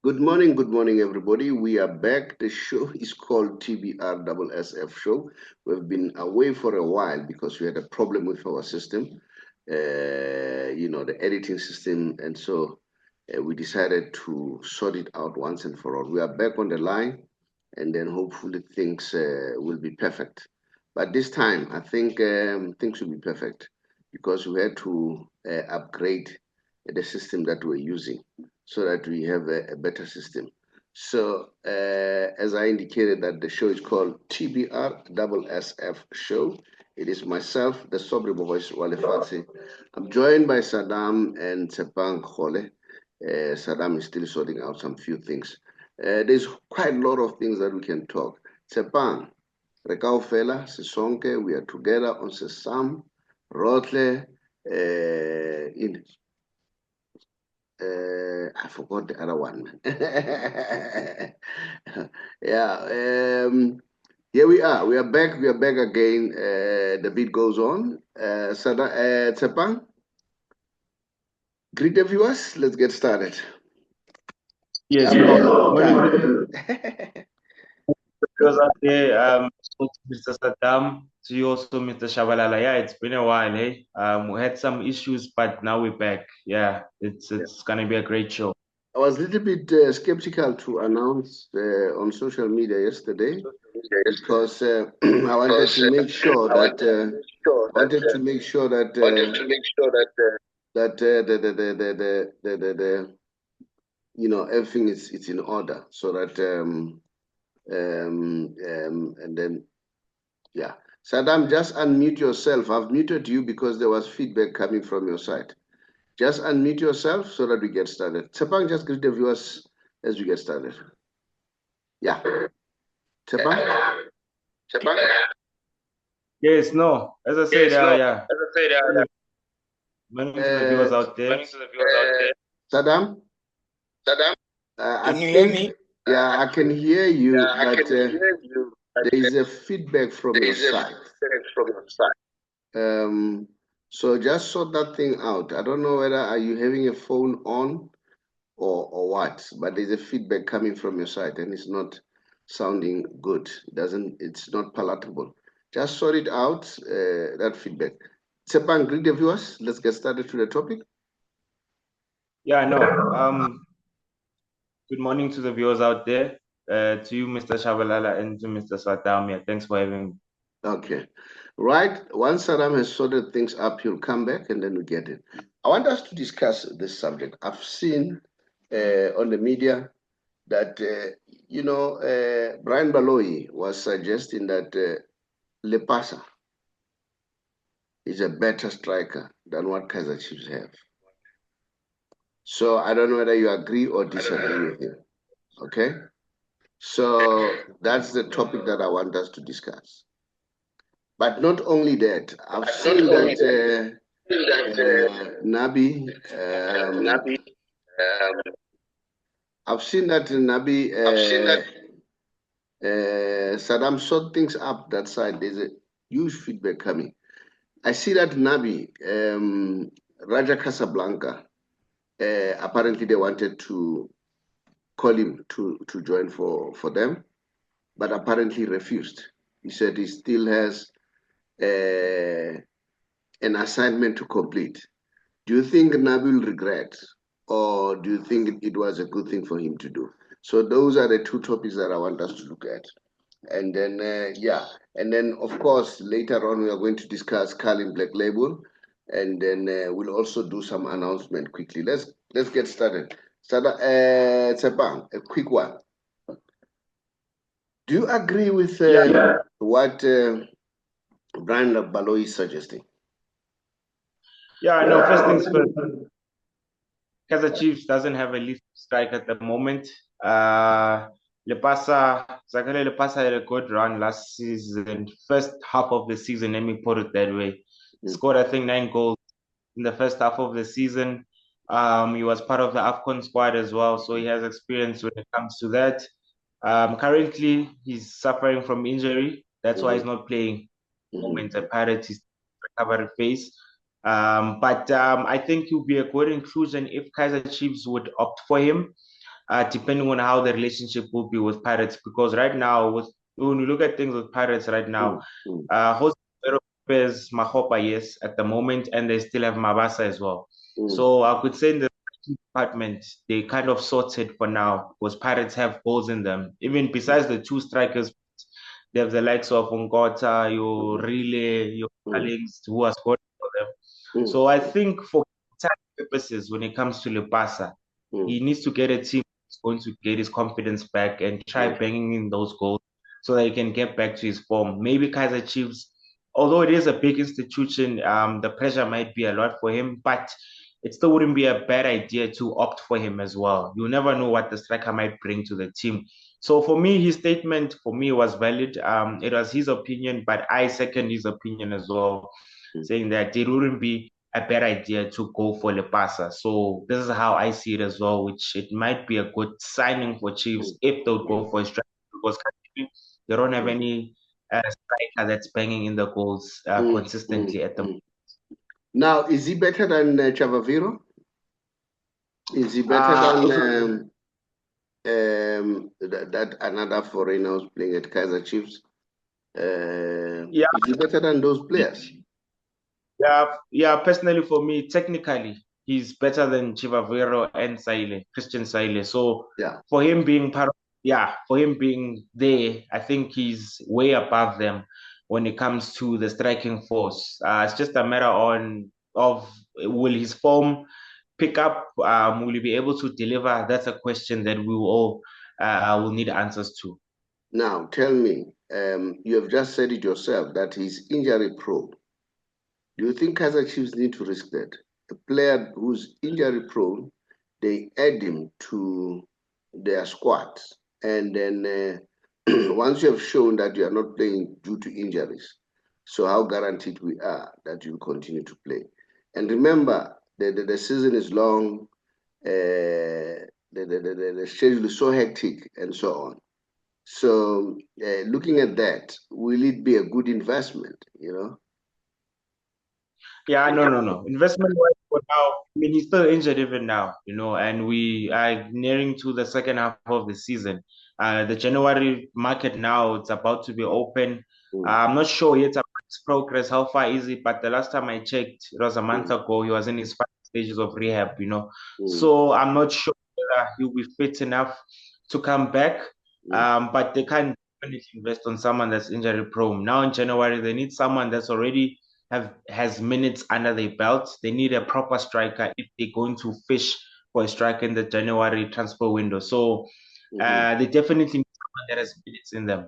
Good morning, everybody. We are back. The show is called TBR SSF Show. We've been away for a while because we had a problem with our system, the editing system, and so we decided to sort it out once and for all. We are back on the line, and then hopefully things will be perfect. But this time, I think things will be perfect because we had to upgrade the system that we're using so that we have a better system. So, as I indicated, that the show is called TBR SSF Show. It is myself, the Saubrey Boyz Walefatshe. I'm joined by Saddam and Tshepang Kgole. Saddam is still sorting out some few things. There's quite a lot of things that we can talk. Tshepang, Rekao Fela, Sisonke, we are together on Sesam, Rotle, in I forgot the other one. Yeah. Here we are. We are back. We are back again. The beat goes on. Tshepang, greet the viewers. Let's get started. Yes, morning because out there, Mr. Saddam, to you also, Mr. Shabalala. Yeah, it's been a while, hey. We had some issues, but now we're back. Yeah, it's gonna be a great show. I was a little bit skeptical to announce on social media yesterday because I wanted to make sure that everything is it's in order so that and then yeah. Saddam, just unmute yourself. I've muted you because there was feedback coming from your side. Just unmute yourself so that we get started. Tshepang, just greet the viewers as we get started. Yeah. Tshepang? Yes, no. As I said, yeah. Morning to the viewers out there. Saddam? Can you hear me? Yeah, I can hear you, but there is a feedback from your side. So just sort that thing out. I don't know whether are you having a phone on or what, but there's a feedback coming from your side and it's not sounding good. It's not palatable. Just sort it out, that feedback. Tshepang, greet the viewers. Let's get started to the topic. Yeah, no. Good morning to the viewers out there. To you, Mr. Shabalala, and to Mr. Saddam. Yeah, thanks for having me. Okay. Right. Once Saddam has sorted things up, he'll come back and then we get it. I want us to discuss this subject. I've seen on the media that, Brian Baloyi was suggesting that Lepasa is a better striker than what Kaizer Chiefs have. So I don't know whether you agree or disagree with him. Okay? So that's the topic that I want us to discuss. But not only that, I've seen that Nabi, I've seen that Nabi, Saddam sort things up that side. There's a huge feedback coming. I see that Nabi, Raja Casablanca, apparently they wanted to call him to join for them, but apparently refused. He said he still has an assignment to complete. Do you think Nabi will regret, or do you think it was a good thing for him to do? So those are the two topics that I want us to look at. And then, and then of course, later on, we are going to discuss Carlin Black Label, and then we'll also do some announcement quickly. Let's get started. Tshepang, a quick one. Do you agree with what Brian Baloyi is suggesting? Yeah, no, first things first. Kaizer Chiefs doesn't have a left strike at the moment. Lepasa, Zakhele Lepasa had a good run last season. First half of the season, let me put it that way. Scored, I think, 9 goals in the first half of the season. He was part of the AFCON squad as well, so he has experience when it comes to that. Currently, he's suffering from injury. That's why he's not playing. Moment, a Pirates recovery phase. But I think he'll be a good inclusion if Kaizer Chiefs would opt for him. depending on how the relationship will be with Pirates. Because right now, when you look at things with Pirates right now, Jose is Mahopa, yes, at the moment, and they still have Mabasa as well. So I could say in the department, they kind of sorted for now because Pirates have goals in them. Even besides the two strikers, they have the likes of Ngota, your Relay, your Alex, who are scoring for them. So I think for time purposes, when it comes to Lepasa, he needs to get a team that's going to get his confidence back and try banging in those goals so that he can get back to his form. Maybe Kaizer Chiefs, although it is a big institution, the pressure might be a lot for him, but it still wouldn't be a bad idea to opt for him as well. You never know what the striker might bring to the team. So for me, his statement for me was valid. It was his opinion, but I second his opinion as well, saying that it wouldn't be a bad idea to go for Lepasa. So this is how I see it as well, which it might be a good signing for Chiefs if they would go for a striker, because they don't have any striker that's banging in the goals consistently at the moment. Now, is he better than Chavaviro? Is he better than that another foreigner who's playing at Kaizer Chiefs? Is he better than those players? Yeah. Personally, for me, technically, he's better than Chivavero and Christian Saile. So for him being for him being there, I think he's way above them when it comes to the striking force. It's just a matter of will his form pick up? Will he be able to deliver? That's a question that we will need answers to. Now, tell me, you have just said it yourself that he's injury prone. Do you think Kaizer Chiefs need to risk that? A player who's injury prone, they add him to their squad. And then once you have shown that you are not playing due to injuries, so how guaranteed we are that you'll continue to play? And remember, the season is long, the schedule is so hectic and so on. So looking at that, will it be a good investment, you know? Yeah, no. Investment-wise for now, I mean, he's still injured even now, and we are nearing to the second half of the season. The January market now, it's about to be open. I'm not sure yet about his progress, how far is it, but the last time I checked, it was a month ago, he was in his 5 stages of rehab, So I'm not sure whether he'll be fit enough to come back, but they can't invest on someone that's injury prone. Now in January, they need someone that's already has minutes under their belt. They need a proper striker if they're going to fish for a striker in the January transfer window. So they definitely need someone that has minutes in them.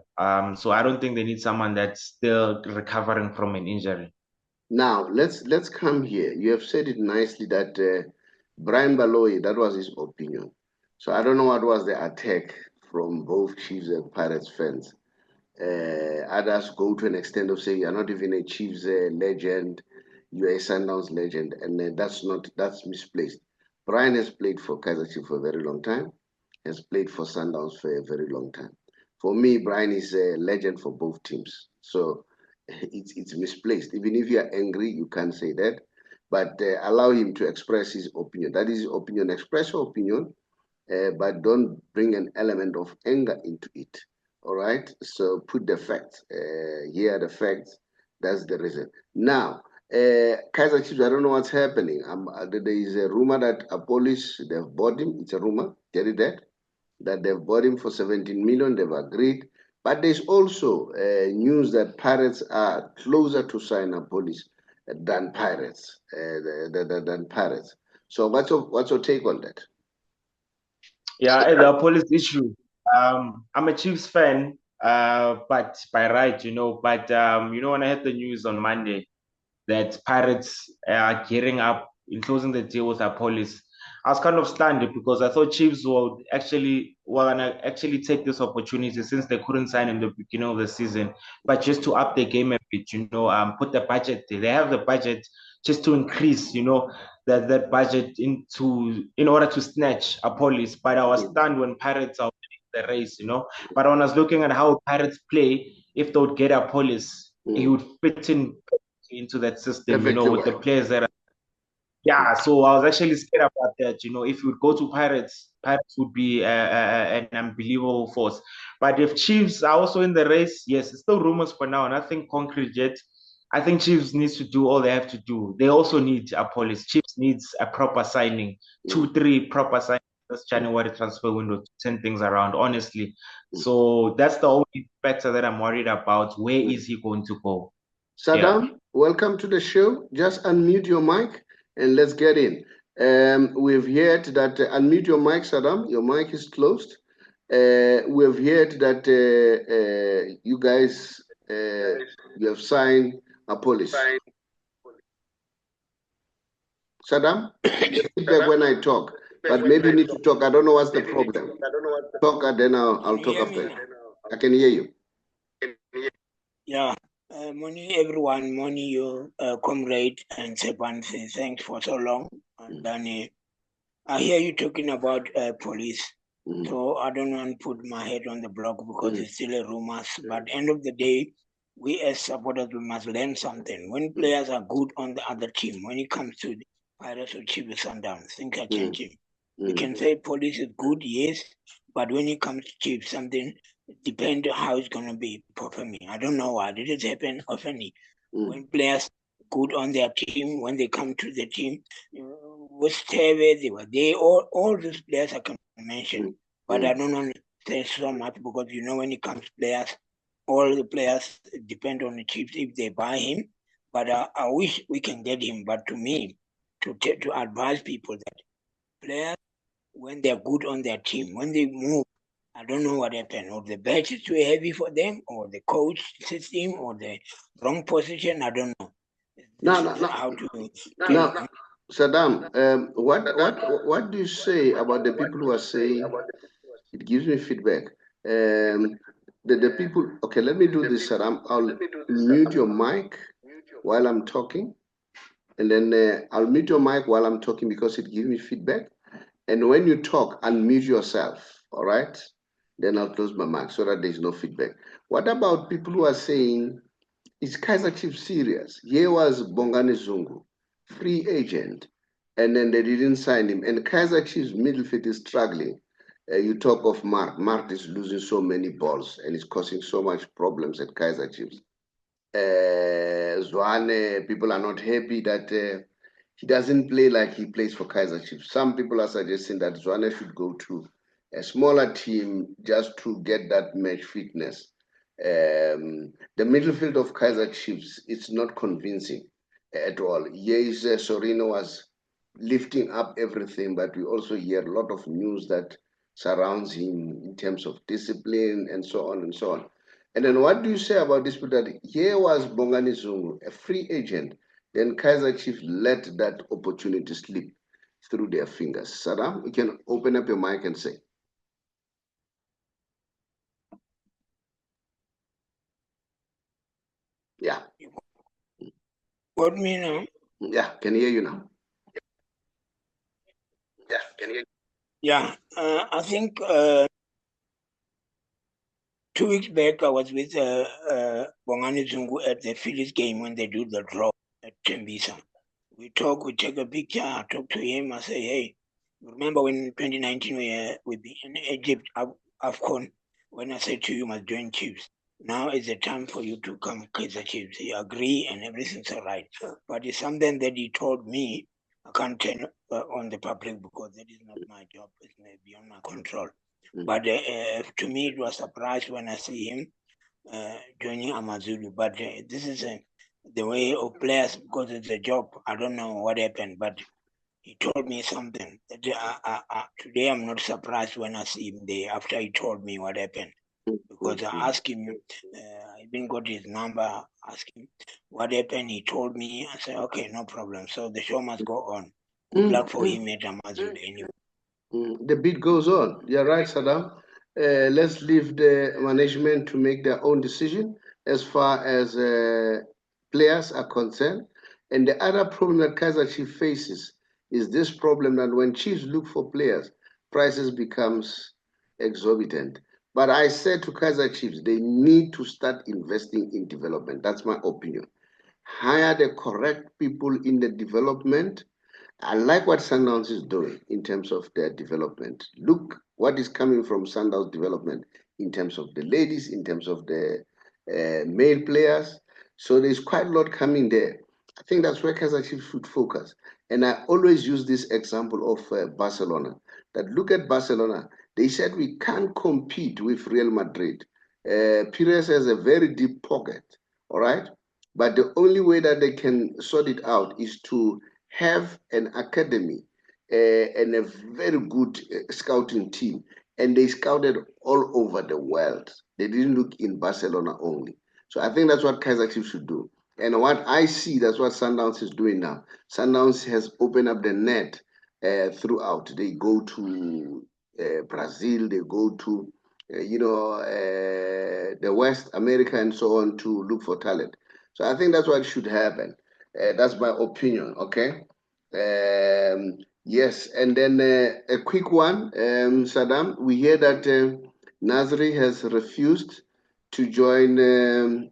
So I don't think they need someone that's still recovering from an injury. Now let's come here. You have said it nicely that Brian Baloyi, that was his opinion. So I don't know what was the attack from both Chiefs and Pirates fans. Others go to an extent of saying you're not even a Chiefs legend, you're a Sundowns legend, and that's misplaced. Brian has played for Kaizer Chiefs for a very long time, has played for Sundowns for a very long time. For me, Brian is a legend for both teams, so it's misplaced. Even if you're angry, you can't say that, but allow him to express his opinion. That is his opinion. Express your opinion, but don't bring an element of anger into it. All right, so put the facts. Here are the facts. That's the reason. Now, Kaizer Chiefs, I don't know what's happening. There is a rumor that a police, they've bought him. It's a rumor, get it that they've bought him for 17 million. They've agreed. But there's also news that Pirates are closer to sign a police than Pirates. So what's your take on that? Yeah, the police issue. I'm a Chiefs fan, but by right, But when I heard the news on Monday that Pirates are gearing up in closing the deal with our police, I was kind of stunned because I thought Chiefs were gonna actually take this opportunity since they couldn't sign in the beginning of the season, but just to up the game a bit, put the budget there. They have the budget just to increase, that budget in order to snatch a police. But I was stunned when Pirates are winning the race, But when I was looking at how Pirates play, if they would get a police, he would fit into that system, with the players that are. Yeah, so I was actually scared about that. You know, if we would go to Pirates, Pirates would be an unbelievable force. But if Chiefs are also in the race, yes, it's still rumors for now, nothing concrete yet. I think Chiefs needs to do all they have to do. They also need a policy. Chiefs needs a proper signing, 2-3 proper signings this January transfer window to turn things around, honestly. So that's the only factor that I'm worried about. Where is he going to go? Saddam, welcome to the show. Just unmute your mic and let's get in. We've heard that, unmute your mic, Saddam. Your mic is closed. We've heard that you guys, you have signed a policy. Saddam, feedback when I talk, but maybe you need to talk. I don't know what's the problem. Talk and then I'll talk after. I can hear you. Yeah. Morning, everyone. Morning, you, comrade and Tshepang. Thanks for so long. And then I hear you talking about police. So I don't want to put my head on the block because it's still a rumors. But end of the day, we as supporters, we must learn something. When players are good on the other team, when it comes to the Pirates or Chiefs and Saddam, things are changing. We can say police is good, yes, but when it comes to Chiefs, something depends on how it's going to be performing. I don't know why. Did it happen often? When players good on their team, when they come to the team, with Teve, they were there. All these players I can mention, but I don't want to say so much because you know when it comes to players, all the players depend on the Chiefs if they buy him. But I wish we can get him. But to me, to advise people that players, when they're good on their team, when they move, I don't know what happened. Or the bench is too heavy for them, or the coach system, or the wrong position. I don't know. How to Saddam, what do you say about the people who are saying? It gives me feedback. The people. Okay, let me do this, Saddam. I'll mute your mic while I'm talking, and then I'll mute your mic while I'm talking because it gives me feedback. And when you talk, unmute yourself. All right. Then I'll close my mic so that there's no feedback. What about people who are saying, is Kaizer Chiefs serious? Here was Bongani Zungu, free agent, and then they didn't sign him. And Kaizer Chiefs midfield is struggling. You talk of Mark. Mark is losing so many balls and it's causing so much problems at Kaizer Chiefs. Zwane, people are not happy that he doesn't play like he plays for Kaizer Chiefs. Some people are suggesting that Zwane should go to a smaller team just to get that match fitness. The midfield of Kaizer Chiefs, it's not convincing at all. Yes, Sorino was lifting up everything, but we also hear a lot of news that surrounds him in terms of discipline and so on and so on. And then what do you say about this? That here was Bongani Zungu, a free agent, then Kaizer Chiefs let that opportunity slip through their fingers. Saddam, you can open up your mic and say. Yeah. What me now? Yeah, can hear you now. Yeah, can hear you. Yeah, I think 2 weeks back I was with Bongani Zungu at the Phillies game when they do the draw at Tembisa. We talk, we take a picture, I talk to him, I say, hey, remember when 2019 we be in Egypt, AFCON, when I said to you, must join Chiefs. Now is the time for you to come Kaizer Chiefs. He agree and everything's all right. But it's something that he told me, I can't tell on the public because that is not my job. It's beyond my control. But to me, it was a surprise when I see him joining Amazulu. But this is the way of players because it's a job. I don't know what happened, but he told me something. That today I'm not surprised when I see him there after he told me what happened. Because I asked him, I even got his number, asked him what happened. He told me, I said, okay, no problem. So the show must go on. Good luck for him at Amazulu anyway. The beat goes on. You're right, Saddam. Let's leave the management to make their own decision as far as players are concerned. And the other problem that Kaizer Chiefs faces is this problem that when Chiefs look for players, prices becomes exorbitant. But I said to Kaizer Chiefs, they need to start investing in development. That's my opinion. Hire the correct people in the development. I like what Sundowns is doing in terms of their development. Look what is coming from Sundowns development in terms of the ladies, in terms of the male players. So there's quite a lot coming there. I think that's where Kaizer Chiefs should focus. And I always use this example of Barcelona. That look at Barcelona. They said we can't compete with Real Madrid. Pires has a very deep pocket, all right? But the only way that they can sort it out is to have an academy and a very good scouting team. And they scouted all over the world. They didn't look in Barcelona only. So I think that's what Kaizer Chiefs should do. And what I see, that's what Sundowns is doing now. Sundowns has opened up the net throughout. They go to Brazil, they go to the West America and so on to look for talent. So I think that's what should happen. That's my opinion, okay? Yes, and then a quick one, Saddam. We hear that Nasri has refused to join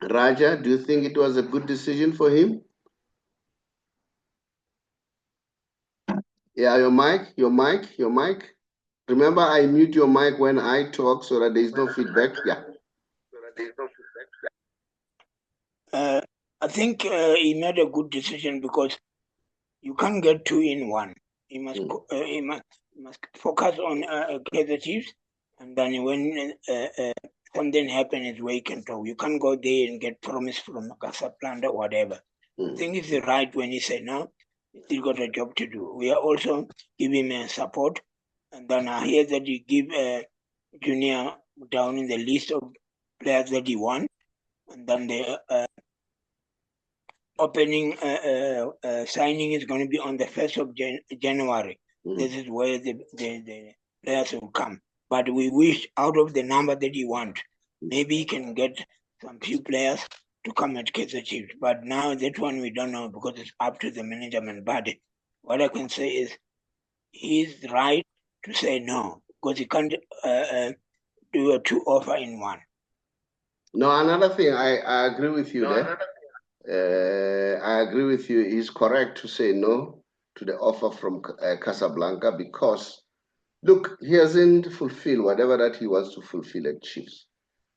Raja. Do you think it was a good decision for him? Yeah, your mic. Remember, I mute your mic when I talk so that there is no feedback. Yeah. I think he made a good decision because you can't get two in one. He must focus on Kaizer Chiefs, and then when something happens where you can talk. You can't go there and get promise from Casablanca or whatever. I think it's right when he said no. He still got a job to do. We are also giving him support, and then I hear that you give Junior down in the list of players that he wants, and then the opening signing is going to be on the 1st of January. This is where the players will come. But we wish out of the number that he wants, maybe he can get some few players to come at Kaizer Chiefs. But now that one we don't know because it's up to the management. But what I can say is he's right to say no because he can't do a two offer in one. No, another thing, I agree with you there. I agree with you. He's correct to say no to the offer from Casablanca because, look, he hasn't fulfilled whatever that he wants to fulfill at Chiefs.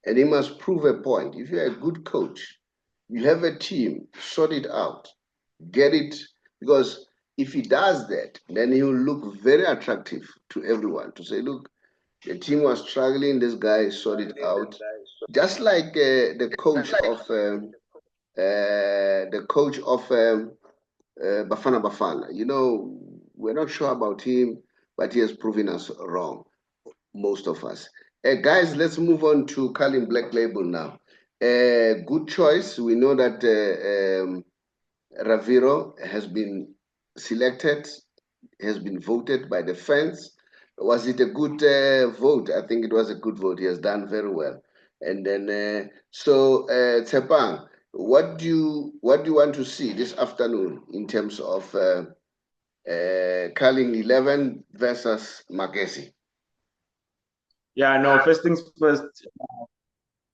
And he must prove a point. If you're a good coach, you have a team, sort it out, get it. Because if he does that, then he will look very attractive to everyone to say, look, the team was struggling, this guy sorted it out. Just like the coach of Bafana Bafana. You know, we're not sure about him, but he has proven us wrong, most of us. Guys, let's move on to Carlin Black Label now. Good choice. We know that Raviro has been selected, has been voted by the fans. Was it a good vote? I think it was a good vote. He has done very well. And then, Tshepang, what do you want to see this afternoon in terms of Carling 11 versus Maake? Yeah, no, first things first,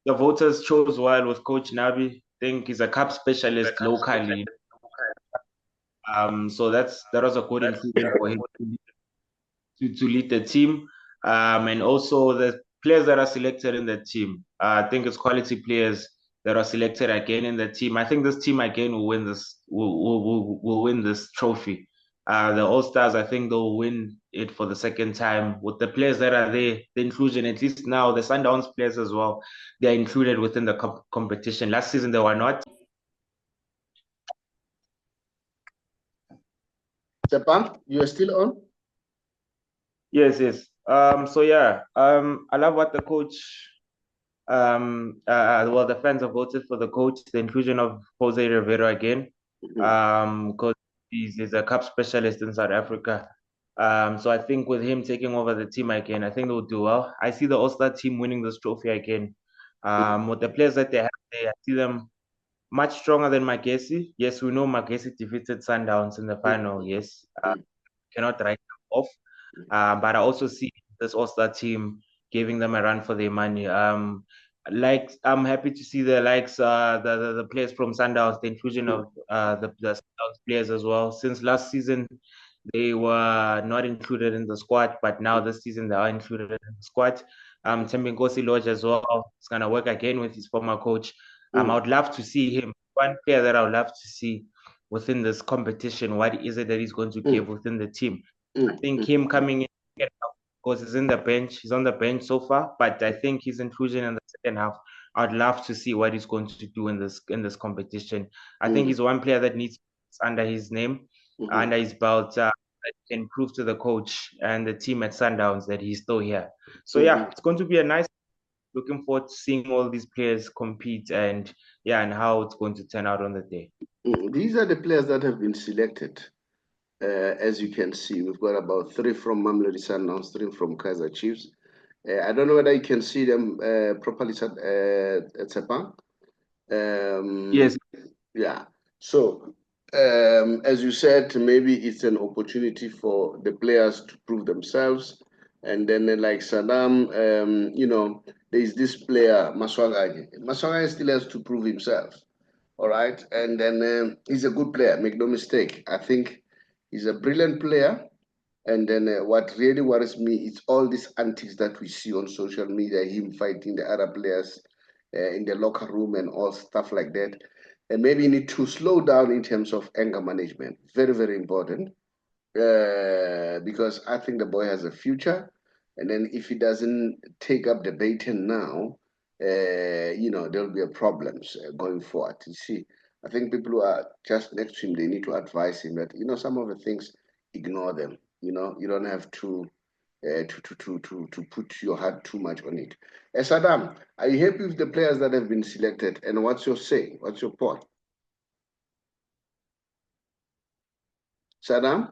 the voters chose well with Coach Nabi. I think he's a cup specialist locally. So that was a good inclusion for him to lead the team. And also the players that are selected in the team. I think it's quality players that are selected again in the team. I think this team again will win this will win this trophy. The All-Stars, I think they'll win it for the second time with the players that are there, the inclusion, at least now, the Sundowns players as well, they're included within the competition. Last season, they were not. Tshepang, you are still on? Yes. So yeah, I love what the coach, well, the fans have voted for the coach, the inclusion of Jose Rivera again. Because he's a cup specialist in South Africa. So I think with him taking over the team again, I think they'll do well. I see the All-Star team winning this trophy again. With the players that they have there, I see them much stronger than Maake. Yes, we know Maake defeated Sundowns in the final. Yes, cannot write them off. But I also see this All-Star team giving them a run for their money. like I'm happy to see the likes the players from Sundowns, the inclusion of the Sundowns players as well. Since last season they were not included in the squad, but now this season they are included in the squad. Thembinkosi Lodge as well. He's gonna work again with his former coach. I would love to see him. One player that I would love to see within this competition. What is it that he's going to give within the team? I think him coming in because he's in the bench. He's on the bench so far, but I think his inclusion in the second half, I'd love to see what he's going to do in this competition. I think he's one player that needs under his name, under his belt, that can prove to the coach and the team at Sundowns that he's still here. So yeah, it's going to be a nice. Looking forward to seeing all these players compete and how it's going to turn out on the day. These are the players that have been selected. As you can see, we've got about 3 from Mamelodi Sundowns, 3 from Kaizer Chiefs. I don't know whether you can see them properly at Tshepang. Yes. Yeah. So, as you said, maybe it's an opportunity for the players to prove themselves. And then, like Saddam, there's this player, Maswagaji. Maswagaji still has to prove himself. All right. And then he's a good player, make no mistake. I think he's a brilliant player. And then what really worries me is all these antics that we see on social media, him fighting the other players in the locker room and all stuff like that. And maybe you need to slow down in terms of anger management. Very, very important. Because I think the boy has a future. And then if he doesn't take up the baton now, there'll be problems going forward. You see, I think people who are just next to him, they need to advise him that, some of the things, ignore them. You don't have to put your heart too much on it. Saddam, are you happy with the players that have been selected? And what's your say? What's your point? Saddam?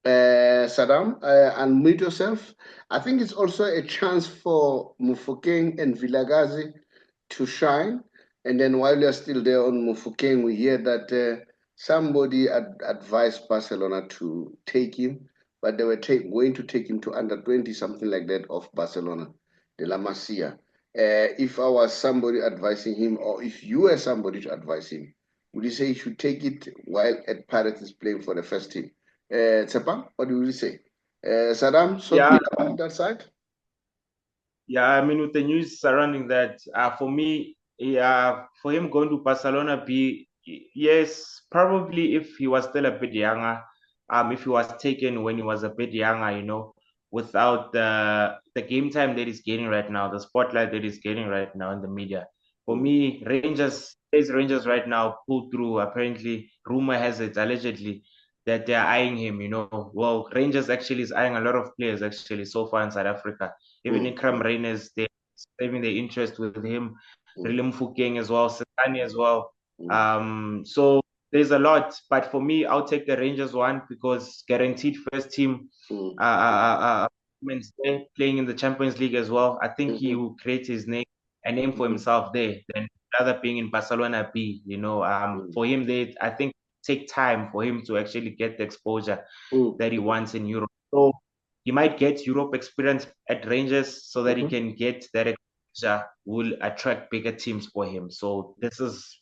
Saddam, unmute yourself. I think it's also a chance for Mufokeng and Vilagazi to shine. And then while you're still there on Mufokeng, we hear that somebody advised Barcelona to take him, but they were going to take him to under 20, something like that, of Barcelona, de la Masia. If I was somebody advising him, or if you were somebody to advise him, would you say he should take it while at Pirates is playing for the first team? Tshepang, what do you say? Saddam, about that side? Yeah, I mean, with the news surrounding that, for me, for him going to Barcelona, yes, probably if he was still a bit younger, if he was taken when he was a bit younger, without the game time that he's getting right now, the spotlight that he's getting right now in the media. For me, Rangers right now pulled through. Apparently, rumor has it, allegedly, that they're eyeing him, Well, Rangers actually is eyeing a lot of players actually so far in South Africa. Even Ikram Reyners, they're saving their interest with him. Rilim Fukeng as well, Sakani as well. So there's a lot, but for me, I'll take the Rangers one because guaranteed first team playing in the Champions League as well. I think he will create a name for himself there than rather being in Barcelona B. For him, I think take time for him to actually get the exposure that he wants in Europe. So he might get Europe experience at Rangers so that he can get that exposure will attract bigger teams for him. So this is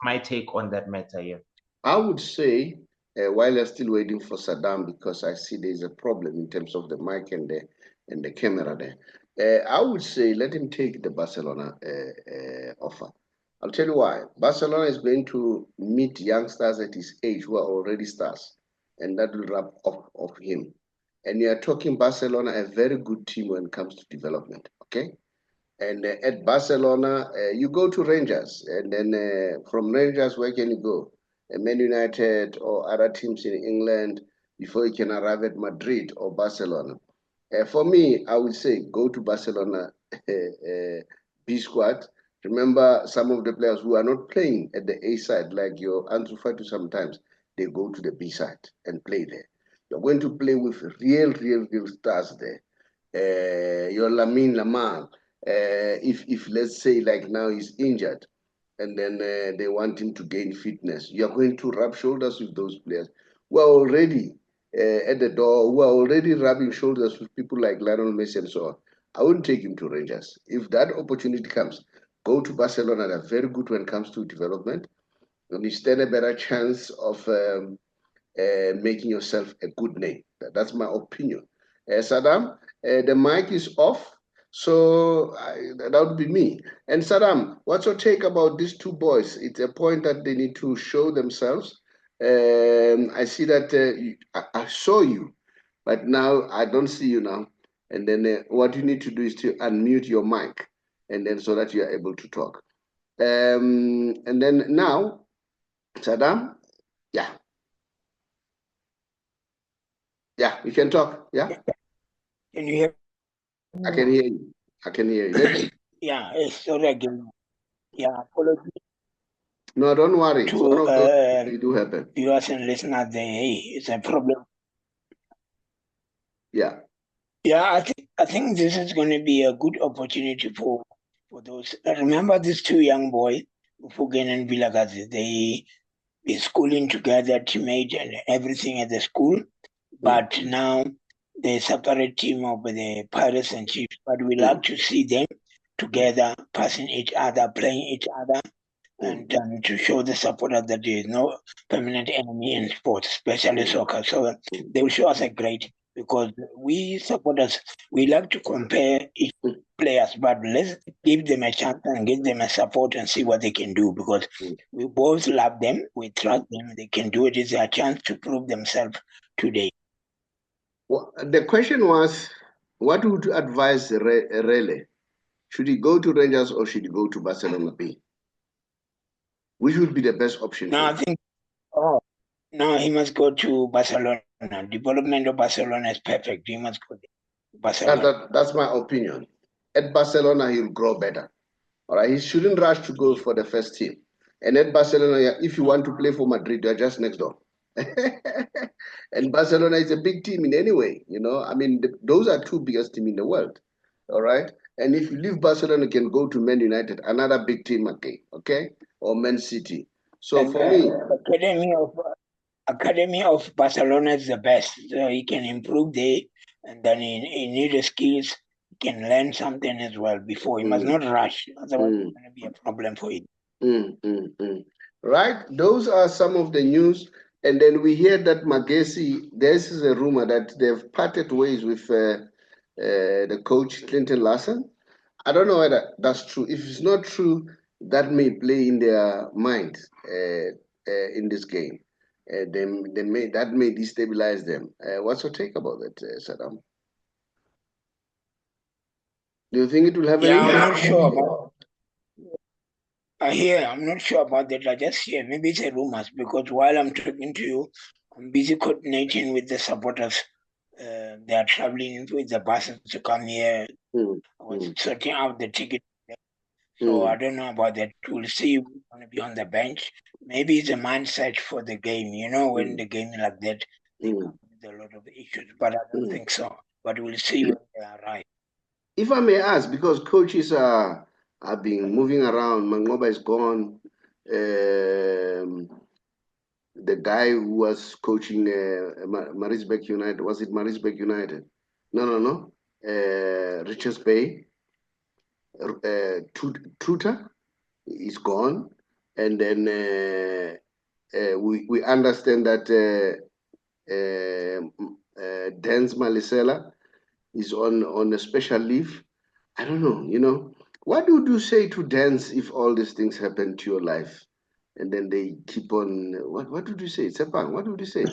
my take on that matter here. I would say, while you're still waiting for Saddam, because I see there's a problem in terms of the mic and the camera there, I would say let him take the Barcelona offer. I'll tell you why. Barcelona is going to meet youngsters at his age who are already stars, and that will rub off him. And you are talking Barcelona, a very good team when it comes to development, okay? And at Barcelona, you go to Rangers, and then from Rangers, where can you go? Man United or other teams in England before you can arrive at Madrid or Barcelona. For me, I would say go to Barcelona B squad. Remember, some of the players who are not playing at the A side, like your Andrew Fatu, sometimes they go to the B side and play there. You're going to play with real stars there. Your Lamine Yamal, if let's say like now he's injured, and then they want him to gain fitness, you're going to rub shoulders with those players. Well, already at the door who are already rubbing shoulders with people like Lionel Messi and so on. I wouldn't take him to Rangers. If that opportunity comes, go to Barcelona. They're very good when it comes to development. And you stand a better chance of making yourself a good name. That's my opinion. Saddam, the mic is off, so that would be me. And Saddam, what's your take about these two boys? It's a point that they need to show themselves. I see that I saw you, but now I don't see you now. And then what you need to do is to unmute your mic, and then so that you are able to talk. And then now, Saddam, yeah. Yeah, you can talk. Yeah. Can you hear? I can hear you. I can hear you. Yeah, sorry again. Yeah, apologies. No, don't worry. To they do happen. viewers and listeners, it's a problem. Yeah. Yeah, I think this is going to be a good opportunity for those. Remember these two young boys, Fugen and Vilagazi. They be schooling together, teammate and everything at the school. But now the separate team of the Pirates and Chiefs. But we love to see them together, passing each other, playing each other, and to show the supporters that there is no permanent enemy in sports, especially soccer. So they will show us a great, because we supporters, we like to compare each players, but let's give them a chance and give them a support and see what they can do, because we both love them, we trust them, they can do it. It's their chance to prove themselves today. Well, the question was, what would you advise Rele? Should he go to Rangers or should he go to Barcelona B? Which would be the best option? No, I think, no, he must go to Barcelona. Development of Barcelona is perfect. He must go to Barcelona. That's my opinion. At Barcelona, he'll grow better. All right, he shouldn't rush to go for the first team. And at Barcelona, if you want to play for Madrid, you're just next door. And Barcelona is a big team in any way, you know. I mean, those are two biggest teams in the world. All right. And if you leave Barcelona, you can go to Man United, another big team again, okay? Or Man City. So and, for me, Academy of Barcelona is the best. So he can improve there, and then he needs the skills. He can learn something as well before. He must not rush. Otherwise, it's going to be a problem for him. Right. Those are some of the news. And then we hear that Magesi, this is a rumor that they've parted ways with the coach, Clinton Larson. I don't know whether that's true. If it's not true, that may play in their mind in this game. That may destabilize them. What's your take about that, Saddam? Do you think it will have an impact? I'm not sure about. I'm not sure about that. I just hear maybe it's a rumors, because while I'm talking to you, I'm busy coordinating with the supporters. They are traveling with the buses to come here. I was sorting out the ticket. So I don't know about that. We'll see who's going to be on the bench. Maybe it's a mindset for the game. You know, when the game is like that, they come with a lot of issues. But I don't think so. But we'll see when they arrive. If I may ask, because coaches have been moving around, Mangoba is gone. The guy who was coaching Maritzburg United, was it Maritzburg United? No. Richards Bay. Tutor is gone. And then we understand that Dance Malisela is on a special leave. I don't know, you know. What would you say to Dance if all these things happen to your life? And then they keep on, what would you say? Tshepang, what would you say?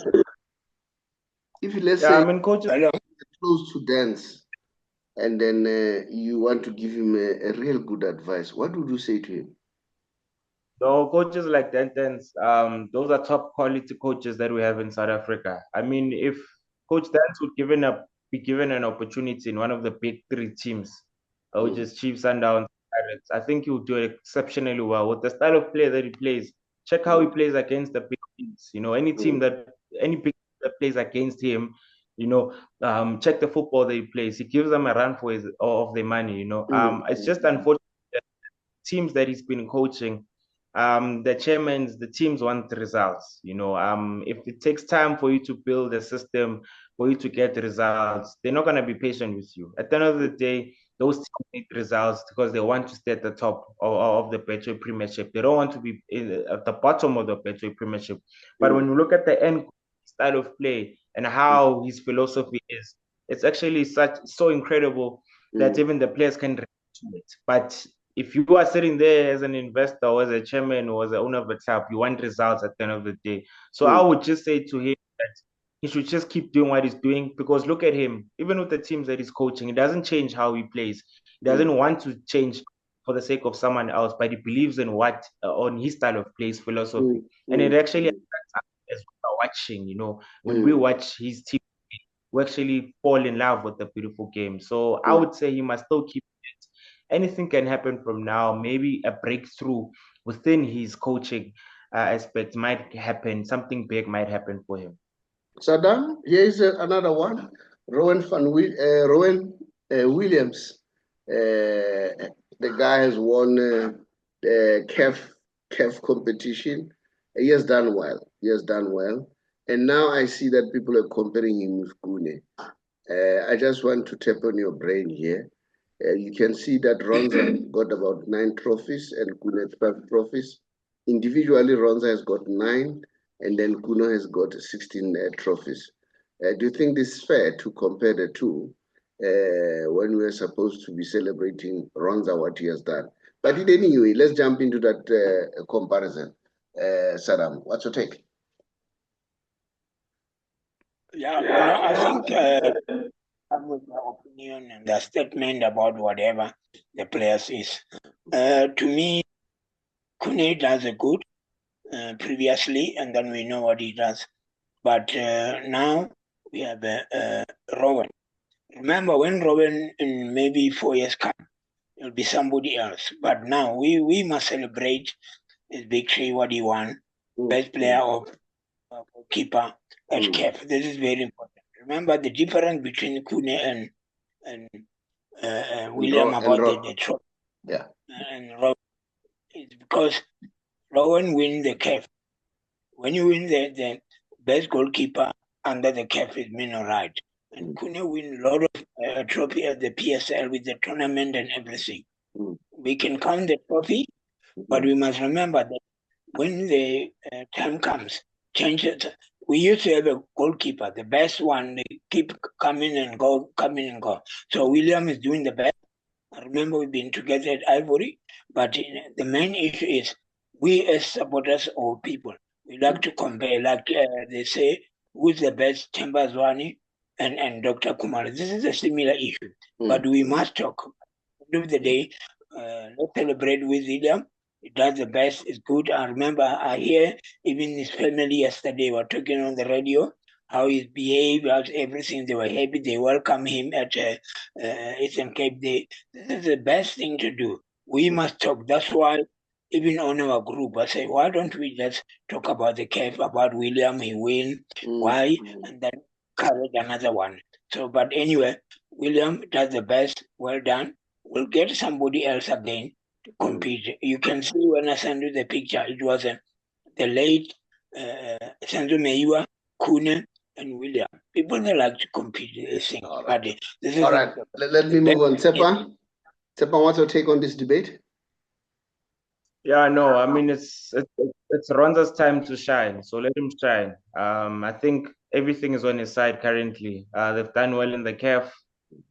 If let's say coach, close to Dance, and then you want to give him a real good advice, what would you say to him? So coaches like Dance, those are top quality coaches that we have in South Africa. I mean, if Coach Dance would be given an opportunity in one of the big three teams, which is Chiefs, Sundowns, Pirates, I think he would do exceptionally well with the style of play that he plays. Check how he plays against the big teams. You know, any big team that plays against him, you know, check the football that he plays. He gives them a run of their money. You know, it's just unfortunate that teams that he's been coaching the teams want results. If it takes time for you to build a system, for you to get results, they're not going to be patient with you. At the end of the day, those teams need results because they want to stay at the top of the Betway Premiership. They don't want to be at the bottom of the Betway Premiership. But when you look at the end style of play and how his philosophy is, it's actually so incredible that even the players can relate to it. But if you are sitting there as an investor or as a chairman or as an owner of a club, you want results at the end of the day. So I would just say to him that he should just keep doing what he's doing, because look at him, even with the teams that he's coaching, it doesn't change how he plays. He doesn't want to change for the sake of someone else, but he believes in on his style of play, his philosophy. And it actually, as we're watching, when we watch his team, we actually fall in love with the beautiful game. So I would say he must still keep it. Anything can happen from now. Maybe a breakthrough within his coaching aspect might happen. Something big might happen for him. Saddam, here is another one. Rowan Williams. The guy has won the CAF competition. He has done well. And now I see that people are comparing him with Kgole. I just want to tap on your brain here. You can see that Ronza got about 9 trophies and Kgole 12 trophies. Individually, Ronza has got 9, and then Kgole has got 16 trophies. Do you think this is fair to compare the two when we're supposed to be celebrating Ronza, what he has done? But anyway, let's jump into that comparison. Saddam, what's your take? Yeah, I think I'm with my opinion and the statement about whatever the players is. To me, Kgole does a good previously, and then we know what he does. But now we have Rowan. Remember when Rowan in maybe 4 years come, it'll be somebody else. But now we must celebrate his victory, what he won, best player of keeper at CAF. This is very important. Remember the difference between Kgole and William about the trophy. Yeah. And Rowan is because Rowan win the CAF. When you win the best goalkeeper under the CAF is mean all right. And Kgole win a lot of trophy at the PSL with the tournament and everything. We can count the trophy, but we must remember that when the time comes, change it. We used to have a goalkeeper, the best one. They keep coming and go. So William is doing the best. I remember we've been together at Ivory, but the main issue is we as supporters or people, we like to compare, like they say, who's the best, Temba Zwane and Dr. Kumar. This is a similar issue, but we must talk. At the end of the day, let's celebrate with William. He does the best, it's good. I remember I hear even his family yesterday were talking on the radio, how he behaved, how everything. They were happy. They welcome him at Eastern Cape Day. This is the best thing to do. We must talk. That's why even on our group, I say, why don't we just talk about the CAF, about William, he win, why, and then cover another one. So, but anyway, William does the best. Well done. We'll get somebody else again to compete. You can see when I send you the picture, it was the late Senzo Meiwa, Kgole, and William. People they like to compete. All right. But this is all right. Let me move on. Tshepang, what's your take on this debate? Yeah, no, I mean it's Ronza's time to shine, so let him shine. I think everything is on his side currently. They've done well in the CAF.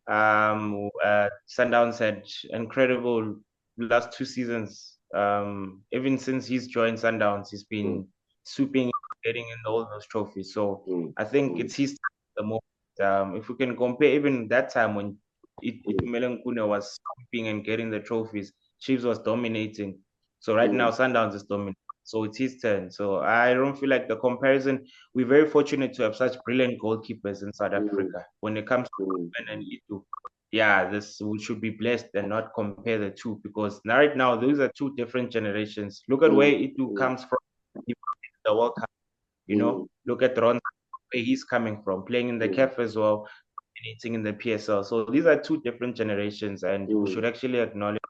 Sundowns had incredible last 2 seasons. Even since he's joined Sundowns, he's been sweeping, getting in all those trophies. So I think it's his time at the moment. If we can compare even that time when Kgole was sweeping and getting the trophies, Chiefs was dominating. So right now, Sundowns is dominant. So it's his turn. So I don't feel like the comparison. We're very fortunate to have such brilliant goalkeepers in South Africa. When it comes to Ruben and Itu, yeah, we should be blessed and not compare the two, because right now those are 2 different generations. Look at where Itu comes from. He played in the World Cup. Look at Ron, where he's coming from, playing in the CAF as well, dominating in the PSL. So these are 2 different generations, and we should actually acknowledge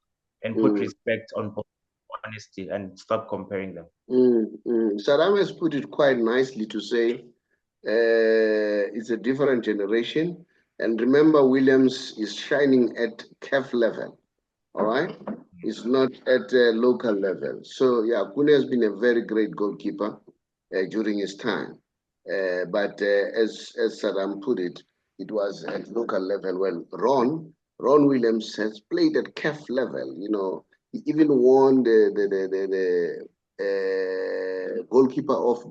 and put respect on both. honesty and stop comparing them. Saddam has put it quite nicely to say it's a different generation. And remember, Williams is shining at CAF level, all right? It's not at a local level. So, yeah, Kune has been a very great goalkeeper during his time. But as Saddam put it, it was at local level. Well, Ron Williams has played at CAF level. You know, he even won the goalkeeper of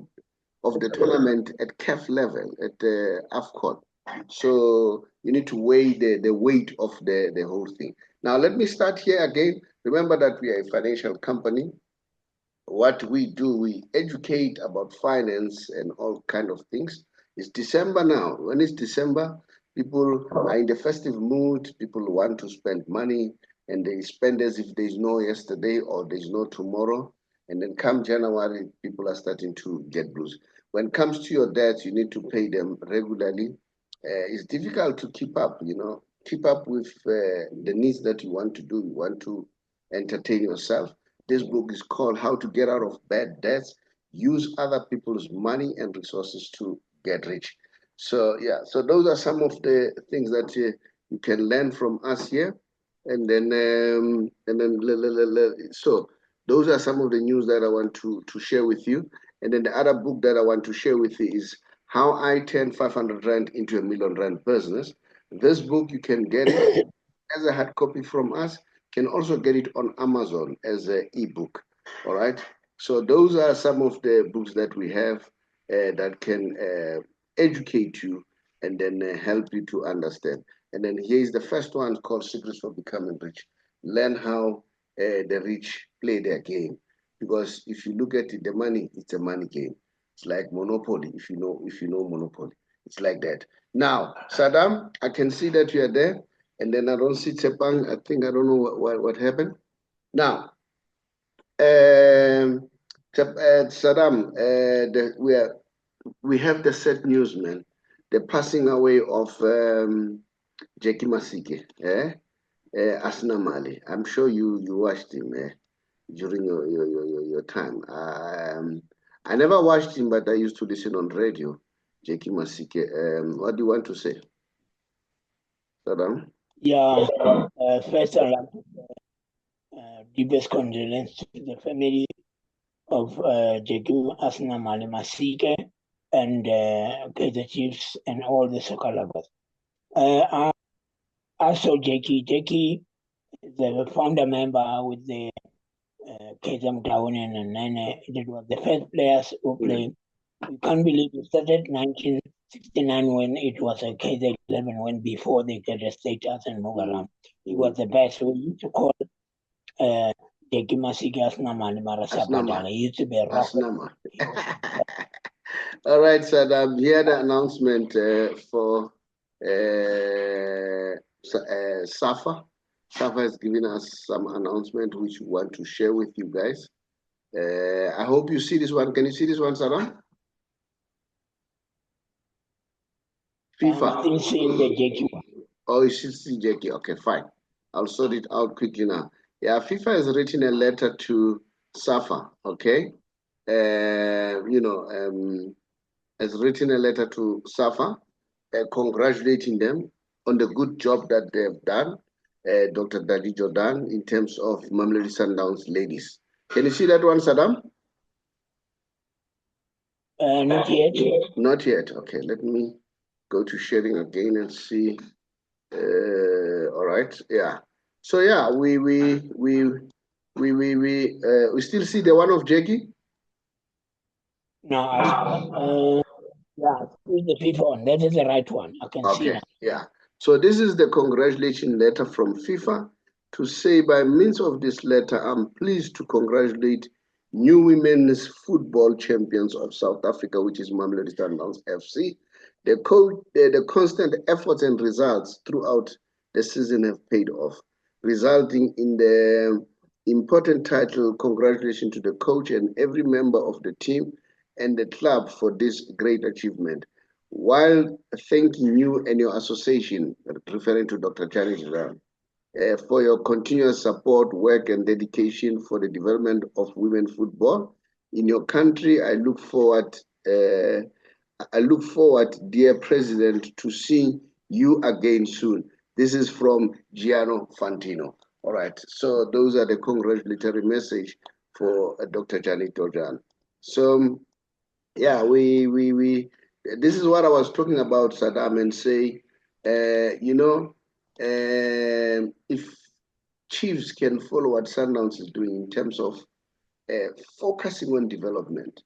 the tournament at CAF level, at the AFCON. So you need to weigh the weight of the whole thing. Now, let me start here again. Remember that we are a financial company. What we do, we educate about finance and all kind of things. It's December now. When it's December, people are in the festive mood. People want to spend money, and they spend as if there's no yesterday or there's no tomorrow. And then come January, people are starting to get blues. When it comes to your debts, you need to pay them regularly. It's difficult to keep up, keep up with the needs that you want to do. You want to entertain yourself. This book is called How to Get Out of Bad Debts, Use Other People's Money and Resources to Get Rich. So, yeah, so those are some of the things that you can learn from us here. And then, so those are some of the news that I want to share with you. And then the other book that I want to share with you is How I Turned 500 Rand into a $1 million business. This book, you can get it as a hard copy from us. Can also get it on Amazon as an ebook. All right. So those are some of the books that we have that can educate you and then help you to understand. And then here's the first one called Secrets for Becoming Rich. Learn how the rich play their game. Because if you look at it, the money, it's a money game. It's like Monopoly, if you know Monopoly. It's like that. Now, Saddam, I can see that you are there. And then I don't see Tshepang. I think I don't know what happened. Now, Saddam, we have the sad news, man. The passing away of Jackie Masike, Asnamali. I'm sure you watched him during your time. I never watched him, but I used to listen on radio. Jackie Masike. What do you want to say, Saddam? Yeah, first I'd like to deepest condolences to the family of Jackie Asnamali Masike and Kaizer Chiefs and all the soccer lovers. I saw Jackie. Jackie is the founder member with the Kaizer Town and Nene. It was the first players who played. You can't believe it started 1969 when it was a Kaizer 11 when before they get a status and move around. He was the best. We used to call Jackie Masike Asnamali Marasabadala. He used to be a rocket. All right, Saddam, here the announcement for Safa. Safa has given us some announcement which we want to share with you guys. I hope you see this one. Can you see this one, Saddam? FIFA. I think seeing the Jackie one. Oh, you should see Jackie. Okay, fine. I'll sort it out quickly now. Yeah, FIFA has written a letter to Safa, okay? Has written a letter to Safa, congratulating them on the good job that they have done, Dr. Dadi Jordan, in terms of Mamelodi Sundowns ladies. Can you see that one, Saddam? Not yet. Not yet. Okay, let me go to sharing again and see. All right, yeah. So yeah, we still see the one of Jackie. No, yeah, the FIFA one. That is the right one. I can see now. Yeah. So this is the congratulation letter from FIFA to say, by means of this letter, I'm pleased to congratulate new women's football champions of South Africa, which is Mamelodi Sundowns FC. The constant efforts and results throughout the season have paid off, resulting in the important title. Congratulations to the coach and every member of the team and the club for this great achievement. While thanking you and your association, referring to Dr. Chani, for your continuous support, work, and dedication for the development of women football in your country. I look forward, dear President, to seeing you again soon. This is from Gianno Fantino. All right. So those are the congratulatory message for Dr. Janet Dojan. So yeah, this is what I was talking about, Saddam, and say, if Chiefs can follow what Sundowns is doing in terms of focusing on development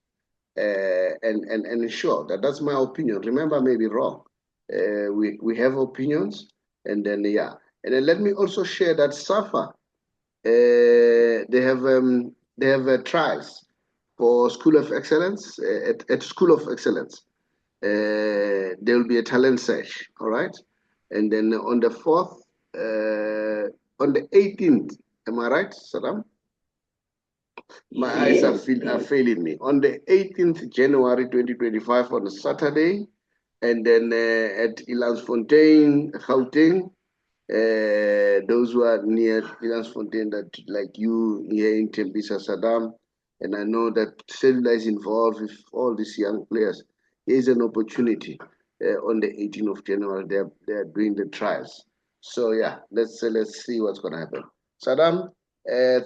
and ensure that's my opinion. Remember, I may be wrong. We have opinions, and then and then let me also share that SAFA they have trials for School of Excellence at School of Excellence. There will be a talent search, all right? And then on the 4th, on the 18th, am I right, Saddam? My eyes are failing me. On the 18th January 2025, on a Saturday, and then at Ilansfontein, Gauteng, those who are near Ilansfontein, that like you here in Tembisa, Saddam, and I know that Cellular is involved with all these young players. Here's an opportunity on the 18th of January. They're doing the trials. So yeah, let's see what's gonna happen. Saddam,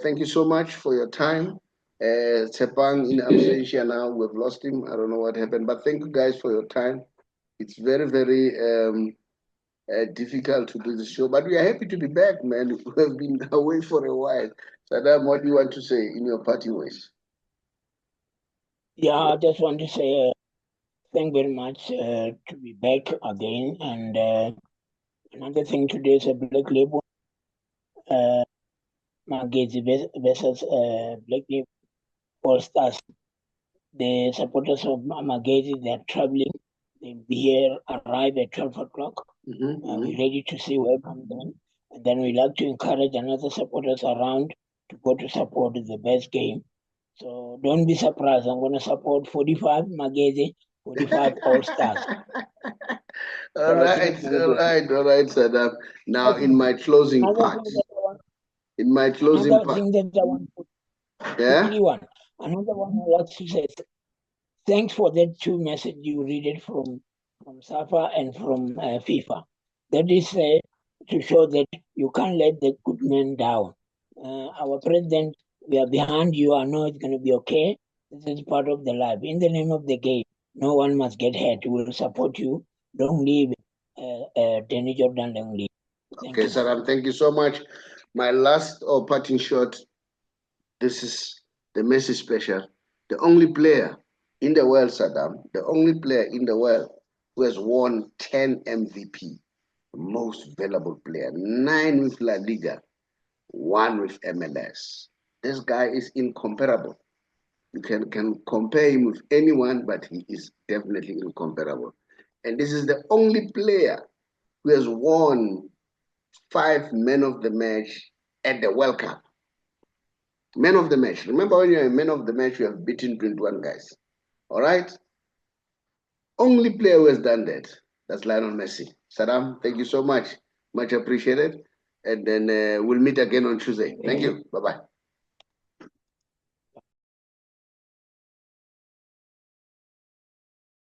thank you so much for your time. Tshepang in absentia now, we've lost him. I don't know what happened, but thank you guys for your time. It's very, very difficult to do the show, but we are happy to be back, man. We've been away for a while. Saddam, what do you want to say in your parting ways? Yeah, I just want to say thank you very much to be back again. And another thing today is a Black Label. Maake versus Black Label All Stars. The supporters of Maake, they're traveling. They'll be here, arrive at 12 o'clock. We're ready to see welcome them. And then we like to encourage another supporters around to go to support the best game. So don't be surprised. I'm going to support 45 Maake, 45 All Stars. All right, Saddam. Now, in my closing part, Another thing that I want to another one I like to say, thanks for that two message you read it from SAFA and from FIFA. That is to show that you can't let the good men down. Our president, we are behind you. I know it's going to be okay. This is part of the life. In the name of the game, no one must get hurt. We will support you. Don't leave Danny Jordan. Don't leave. Okay, Saddam, thank you so much. My last or parting shot, this is the Messi special. The only player in the world, Saddam, the only player in the world who has won 10 MVP, most valuable player, 9 with La Liga, 1 with MLS. This guy is incomparable. You can compare him with anyone, but he is definitely incomparable. And this is the only player who has won 5 men of the match at the World Cup. Men of the match. Remember, when you're a man of the match, you have beaten 21 guys. All right? Only player who has done that. That's Lionel Messi. Saddam, thank you so much. Much appreciated. And then we'll meet again on Tuesday. Thank you. Bye-bye.